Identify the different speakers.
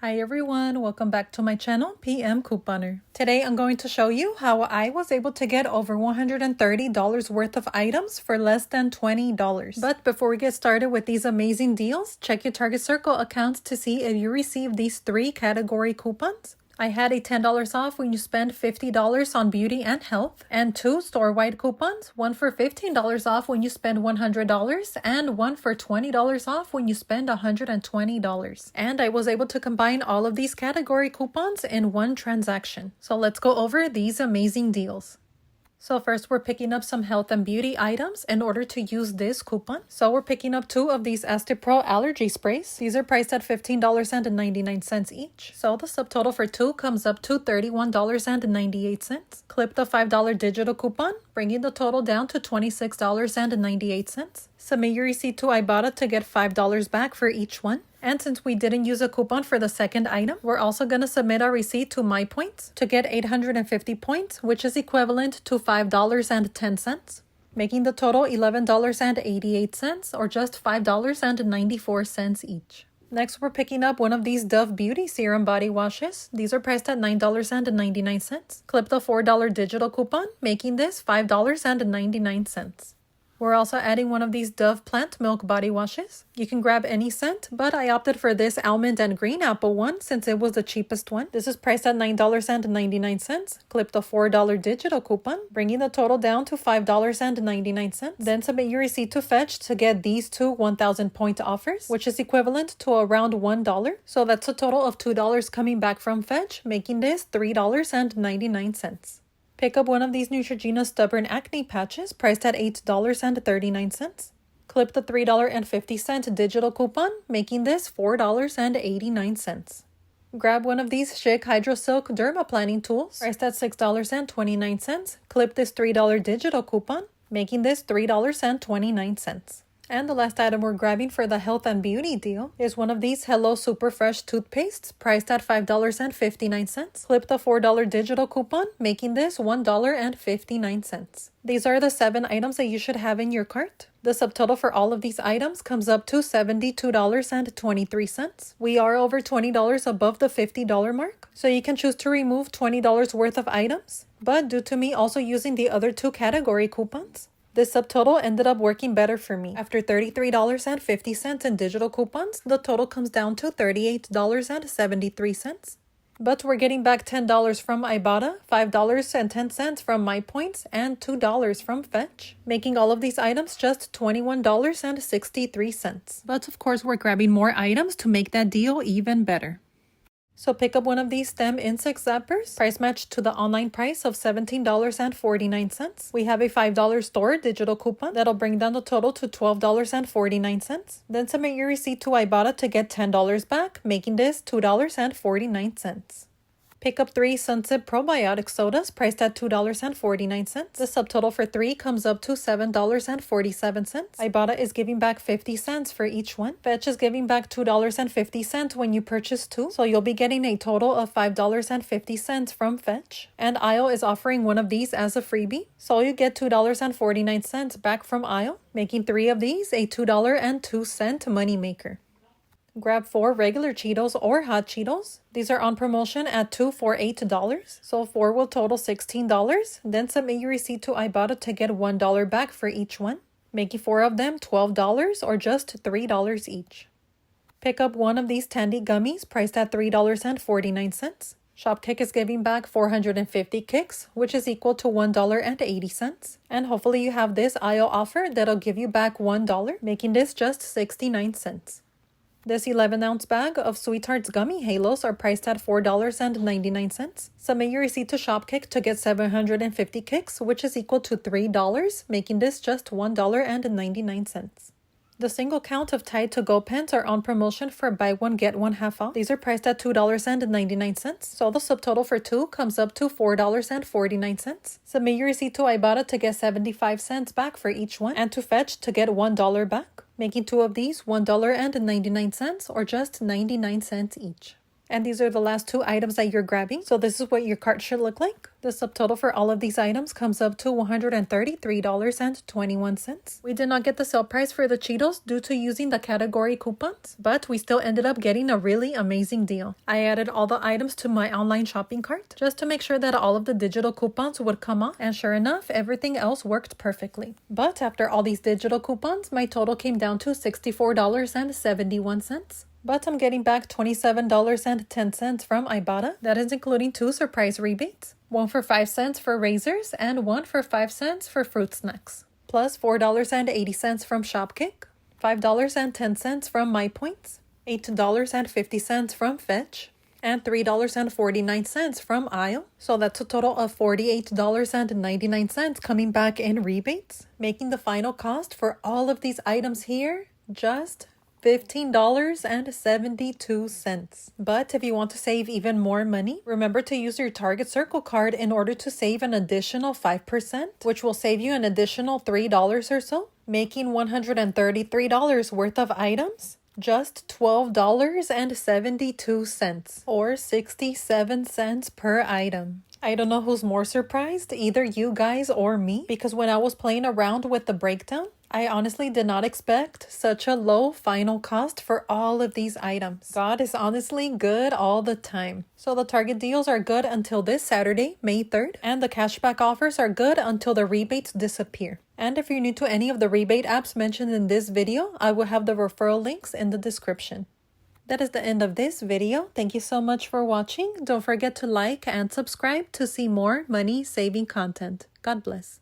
Speaker 1: Hi everyone, welcome back to my channel, PM Couponer. Today I'm going to show you how I was able to get over $130 worth of items for less than $20. But before we get started with these amazing deals, check your Target Circle accounts to see if you received these 3 category coupons. I had a $10 off when you spend $50 on beauty and health, and 2 store-wide coupons, one for $15 off when you spend $100, and one for $20 off when you spend $120. And I was able to combine all of these category coupons in one transaction. So let's go over these amazing deals. So first we're picking up some health and beauty items in order to use this coupon. So we're picking up 2 of these Pro allergy sprays. These are priced at $15.99 each. So the subtotal for 2 comes up to $31.98. Clip the $5 digital coupon, bringing the total down to $26.98. Submit your receipt to Ibotta to get $5 back for each one. And since we didn't use a coupon for the second item, we're also going to submit our receipt to My Points to get 850 points, which is equivalent to $5.10, making the total $11.88 or just $5.94 each. Next, we're picking up one of these Dove Beauty Serum body washes. These are priced at $9.99. Clip the $4 digital coupon, making this $5.99. We're also adding one of these Dove Plant Milk body washes. You can grab any scent, but I opted for this almond and green apple one since it was the cheapest one. This is priced at $9.99. Clip the $4 digital coupon, bringing the total down to $5.99. Then submit your receipt to Fetch to get these 2 1,000 point offers, which is equivalent to around $1. So that's a total of $2 coming back from Fetch, making this $3.99. Pick up one of these Neutrogena Stubborn Acne patches priced at $8.39. Clip the $3.50 digital coupon, making this $4.89. Grab one of these Schick Hydro Silk Dermaplaning tools priced at $6.29. Clip this $3 digital coupon, making this $3.29. And the last item we're grabbing for the health and beauty deal is one of these Hello Super Fresh toothpastes priced at $5.59. Clip the $4 digital coupon, making this $1.59. These are the 7 items that you should have in your cart. The subtotal for all of these items comes up to $72.23. We are over $20 above the $50 mark, so you can choose to remove $20 worth of items. But due to me also using the other 2 category coupons, this subtotal ended up working better for me. After $33.50 in digital coupons, the total comes down to $38.73. But we're getting back $10 from Ibotta, $5.10 from My Points, and $2 from Fetch, making all of these items just $21.63. But of course, we're grabbing more items to make that deal even better. So pick up one of these STEM insect zappers, price matched to the online price of $17.49. We have a $5 store digital coupon that'll bring down the total to $12.49. Then submit your receipt to Ibotta to get $10 back, making this $2.49. Pick up 3 Sunset Probiotic Sodas priced at $2.49. The subtotal for 3 comes up to $7.47. Ibotta is giving back 50 cents for each one. Fetch is giving back $2.50 when you purchase 2, so you'll be getting a total of $5.50 from Fetch. And Aisle is offering one of these as a freebie, so you get $2.49 back from Aisle, making 3 of these a $2.02 moneymaker. Grab 4 regular Cheetos or hot Cheetos. These are on promotion at 2 for $8, so 4 will total $16. Then submit your receipt to Ibotta to get $1 back for each one, making 4 of them $12 or just $3 each. Pick up one of these Tandy gummies priced at $3.49. Shopkick is giving back 450 kicks, which is equal to $1.80. And hopefully you have this aisle offer that'll give you back $1, making this just 69 cents. This 11-ounce bag of Sweethearts Gummy Halos are priced at $4.99. Submit your receipt to Shopkick to get 750 kicks, which is equal to $3, making this just $1.99. The single count of Tide to Go pens are on promotion for buy one get one half off. These are priced at $2.99, so the subtotal for 2 comes up to $4.49. Submit your receipt to Ibotta to get 75 cents back for each one, and to Fetch to get $1 back, making 2 of these $1.99 or just 99 cents each. And these are the last two items that you're grabbing. So this is what your cart should look like. The subtotal for all of these items comes up to $133.21. We did not get the sale price for the Cheetos due to using the category coupons, but we still ended up getting a really amazing deal. I added all the items to my online shopping cart just to make sure that all of the digital coupons would come off, and sure enough, everything else worked perfectly. But after all these digital coupons, my total came down to $64.71. But I'm getting back $27.10 from Ibotta. That is including 2 surprise rebates. One for 5 cents for razors and one for 5 cents for fruit snacks. Plus $4.80 from Shopkick, $5.10 from MyPoints, $8.50 from Fetch, and $3.49 from Aisle. So that's a total of $48.99 coming back in rebates, making the final cost for all of these items here just $15.72. But if you want to save even more money, remember to use your Target Circle card in order to save an additional 5%, which will save you an additional $3 or so, making $133 worth of items just $12.72, or 67 cents per item. I don't know who's more surprised, either you guys or me, because when I was playing around with the breakdown, I honestly did not expect such a low final cost for all of these items. God is honestly good all the time. So the Target deals are good until this Saturday, May 3rd, and the cashback offers are good until the rebates disappear. And if you're new to any of the rebate apps mentioned in this video, I will have the referral links in the description. That is the end of this video. Thank you so much for watching. Don't forget to like and subscribe to see more money saving content. God bless.